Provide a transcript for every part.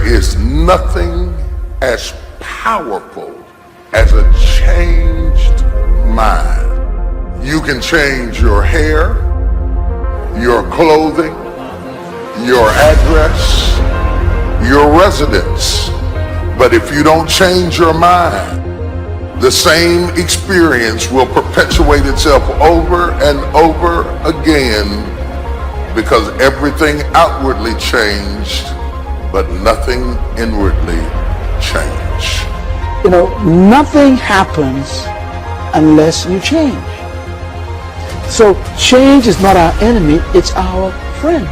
There is nothing as powerful as a changed mind. You can change your hair, your clothing, your address, your residence. But if you don't change your mind, the same experience will perpetuate itself over and over again, because everything outwardly changed, but nothing inwardly changed. You know, nothing happens unless you change. So change is not our enemy, it's our friend.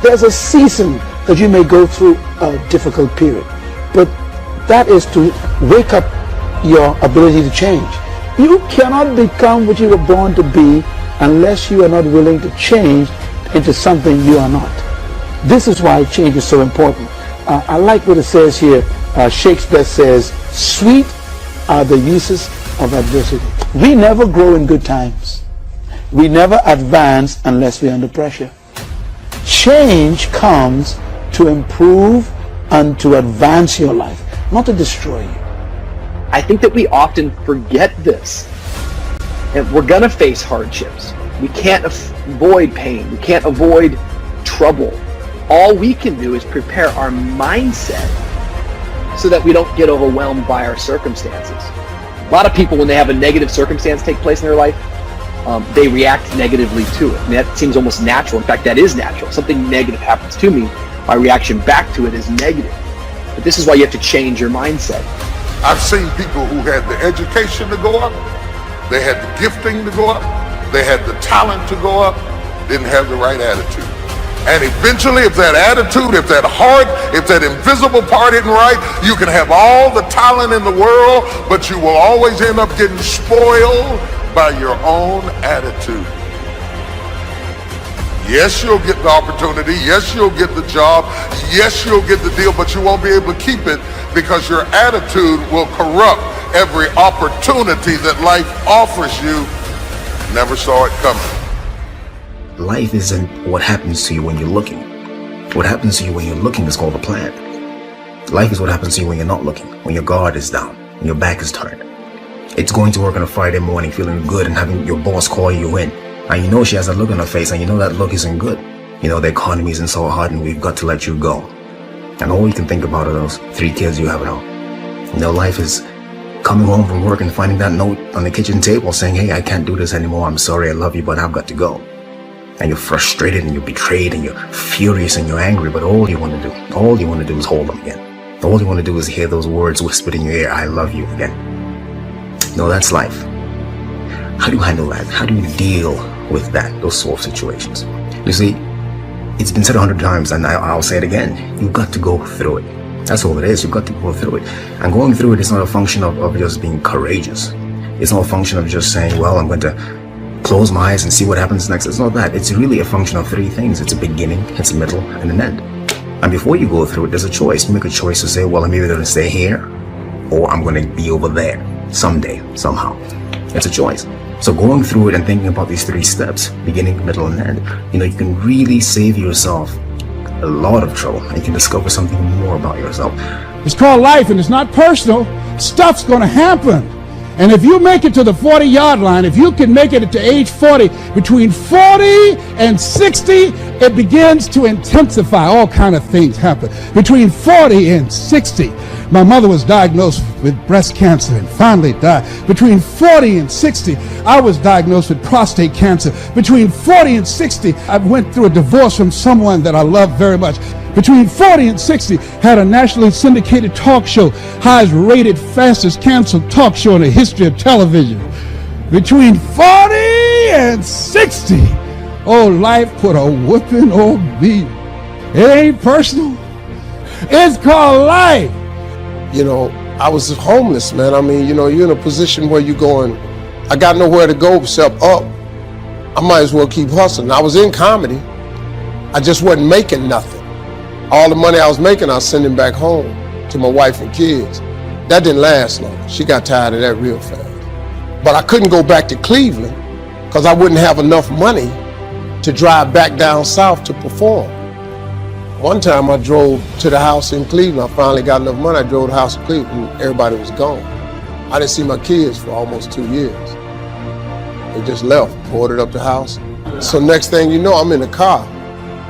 There's a season that you may go through a difficult period, but that is to wake up your ability to change. You cannot become what you were born to be unless you are not willing to change into something you are not. This is why change is so important. I like what it says here. Shakespeare says, "Sweet are the uses of adversity." We never grow in good times. We never advance unless we're under pressure. Change comes to improve and to advance your life, not to destroy you. I think that we often forget this. And we're going to face hardships. We can't avoid pain. We can't avoid trouble. All we can do is prepare our mindset so that we don't get overwhelmed by our circumstances. A lot of people, when they have a negative circumstance take place in their life, they react negatively to it. And that seems almost natural. In fact, that is natural. Something negative happens to me, my reaction back to it is negative. But this is why you have to change your mindset. I've seen people who had the education to go up, they had the gifting to go up, they had the talent to go up, didn't have the right attitude. And eventually, if that attitude, if that heart, if that invisible part isn't right, you can have all the talent in the world, but you will always end up getting spoiled by your own attitude. Yes, you'll get the opportunity. Yes, you'll get the job. Yes, you'll get the deal, but you won't be able to keep it because your attitude will corrupt every opportunity that life offers you. Never saw it coming. Life isn't what happens to you when you're looking. What happens to you when you're looking is called a plan. Life is what happens to you when you're not looking, when your guard is down, when your back is turned. It's going to work on a Friday morning feeling good and having your boss call you in. And you know she has a look on her face and you know that look isn't good. You know the economy isn't so hard and we've got to let you go. And all you can think about are those 3 kids you have at home. You know, life is coming home from work and finding that note on the kitchen table saying, "Hey, I can't do this anymore. I'm sorry, I love you, but I've got to go." And you're frustrated and you're betrayed and you're furious and you're angry, but all you want to do is hold them again. All you want to do is hear those words whispered in your ear, "I love you" again. No, that's life. How do you handle that? How do you deal with that, those sort of situations? You see, it's been said 100 times and I'll say it again. You've got to go through it. That's all it is. You've got to go through it. And going through it is not a function of just being courageous. It's not a function of just saying, well, I'm going to close my eyes and see what happens next. It's not that. It's really a function of 3 things. It's a beginning, it's a middle, and an end. And before you go through it, there's a choice. You make a choice to say, well, I'm either going to stay here or I'm going to be over there someday, somehow. It's a choice. So going through it and thinking about these 3 steps, beginning, middle, and end, you know, you can really save yourself a lot of trouble and you can discover something more about yourself. It's called life and it's not personal. Stuff's going to happen. And if you make it to the 40-yard line, if you can make it to age 40, between 40 and 60, it begins to intensify. All kind of things happen. Between 40 and 60, my mother was diagnosed with breast cancer and finally died. Between 40 and 60, I was diagnosed with prostate cancer. Between 40 and 60, I went through a divorce from someone that I loved very much. Between 40 and 60, had a nationally syndicated talk show, highest rated, fastest canceled talk show in the history of television. Between 40 and 60, oh, life put a whooping on me. It ain't personal. It's called life. You know, I was homeless, man. I mean, you know, you're in a position where you're going, I got nowhere to go except up. I might as well keep hustling. I was in comedy. I just wasn't making nothing. All the money I was making, I was sending back home to my wife and kids. That didn't last long. She got tired of that real fast. But I couldn't go back to Cleveland because I wouldn't have enough money to drive back down south to perform. One time I drove to the house in Cleveland. I finally got enough money. I drove to the house in Cleveland and everybody was gone. I didn't see my kids for almost 2 years. They just left, boarded up the house. So next thing you know, I'm in the car.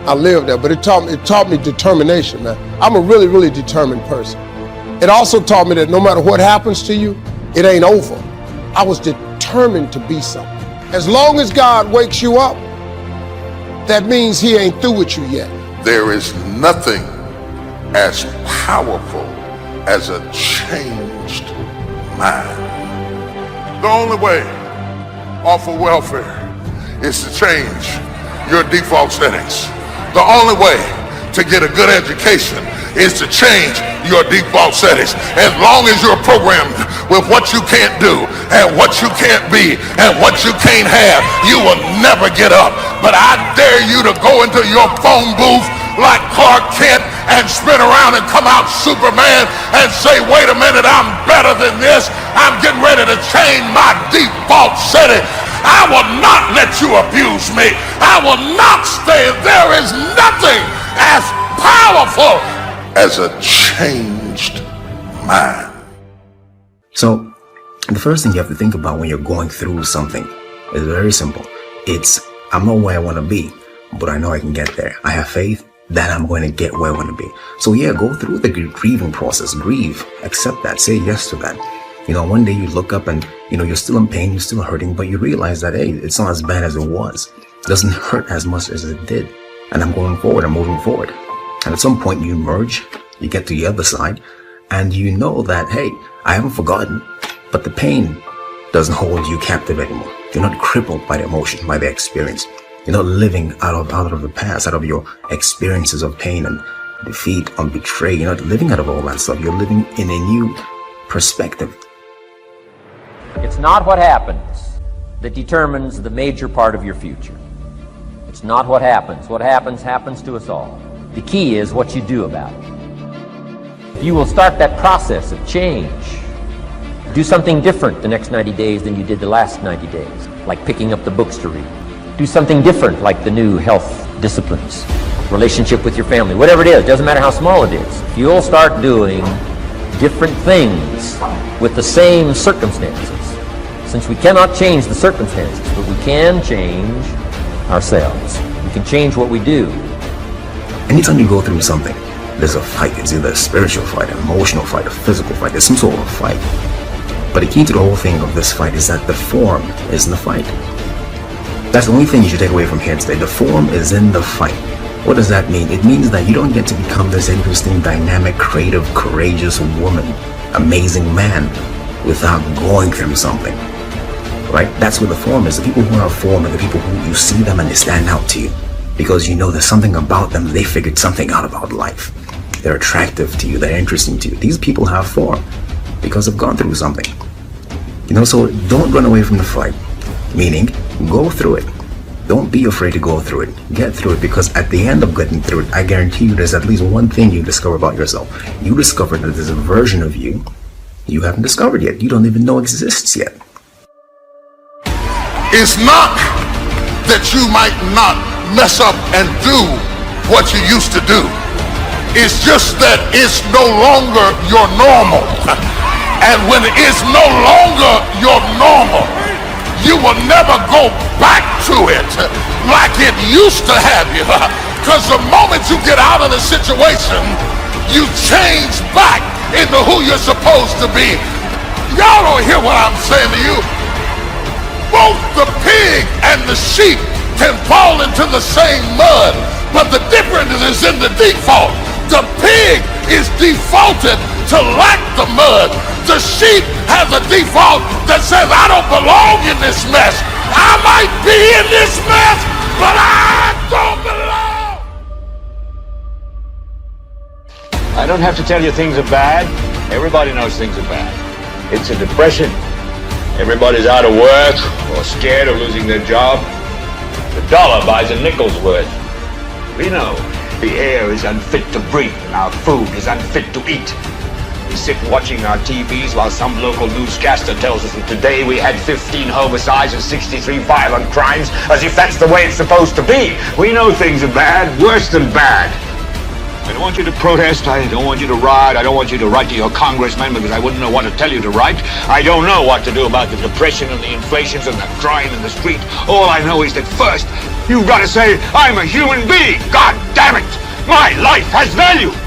I lived there, but it taught me determination, man. I'm a really, really determined person. It also taught me that no matter what happens to you, it ain't over. I was determined to be something. As long as God wakes you up, that means he ain't through with you yet. There is nothing as powerful as a changed mind. The only way off of welfare is to change your default settings. The only way to get a good education is to change your default settings. As long as you're programmed with what you can't do and what you can't be and what you can't have, you will never get up. But I dare you to go into your phone booth like Clark Kent and spin around and come out Superman and say, wait a minute, I'm better than this. I'm getting ready to change my default setting. I will not let you abuse me. I will not stay. There is nothing as powerful as a changed mind. So, the first thing you have to think about when you're going through something is very simple. It's, I'm not where I want to be, but I know I can get there. I have faith that I'm going to get where I want to be. So yeah, go through the grieving process. Grieve. Accept that. Say yes to that. You know, one day you look up and, you know, you're still in pain, you're still hurting, but you realize that, hey, it's not as bad as it was. It doesn't hurt as much as it did. And I'm going forward, I'm moving forward. And at some point you emerge, you get to the other side, and you know that, hey, I haven't forgotten, but the pain doesn't hold you captive anymore. You're not crippled by the emotion, by the experience. You're not living out of the past, out of your experiences of pain and defeat and betrayal. You're not living out of all that stuff. You're living in a new perspective. It's not what happens that determines the major part of your future. It's not what happens. What happens, happens to us all. The key is what you do about it. If you will start that process of change, do something different the next 90 days than you did the last 90 days, like picking up the books to read. Do something different, like the new health disciplines, relationship with your family, whatever it is, doesn't matter how small it is. If you'll start doing different things with the same circumstances, since we cannot change the circumstances, but we can change ourselves. We can change what we do. Anytime you go through something, there's a fight. It's either a spiritual fight, an emotional fight, a physical fight. There's some sort of fight. But the key to the whole thing of this fight is that the form is in the fight. That's the only thing you should take away from here today. The form is in the fight. What does that mean? It means that you don't get to become this interesting, dynamic, creative, courageous woman, amazing man, without going through something. Right? That's what the form is. The people who are form are the people who you see them and they stand out to you because you know there's something about them. They figured something out about life. They're attractive to you. They're interesting to you. These people have form because they've gone through something. You know, so don't run away from the fight. Meaning, go through it. Don't be afraid to go through it. Get through it, because at the end of getting through it, I guarantee you there's at least one thing you discover about yourself. You discover that there's a version of you haven't discovered yet. You don't even know exists yet. It's not that you might not mess up and do what you used to do. It's just that it's no longer your normal. And when it's no longer your normal, you will never go back to it like it used to have you. Because the moment you get out of the situation, you change back into who you're supposed to be. Y'all don't hear what I'm saying to you. Both the pig and the sheep can fall into the same mud, but the difference is in the default. The pig is defaulted to lack the mud. The sheep has a default that says, I don't belong in this mess. I might be in this mess, but I don't belong. I don't have to tell you things are bad. Everybody knows things are bad. It's a depression. Everybody's out of work or scared of losing their job. The dollar buys a nickel's worth. We know the air is unfit to breathe and our food is unfit to eat. We sit watching our TVs while some local newscaster tells us that today we had 15 homicides and 63 violent crimes, as if that's the way it's supposed to be. We know things are bad, worse than bad. I don't want you to protest. I don't want you to riot. I don't want you to write to your congressman because I wouldn't know what to tell you to write. I don't know what to do about the depression and the inflations and the crying in the street. All I know is that first, you've got to say, I'm a human being. God damn it! My life has value.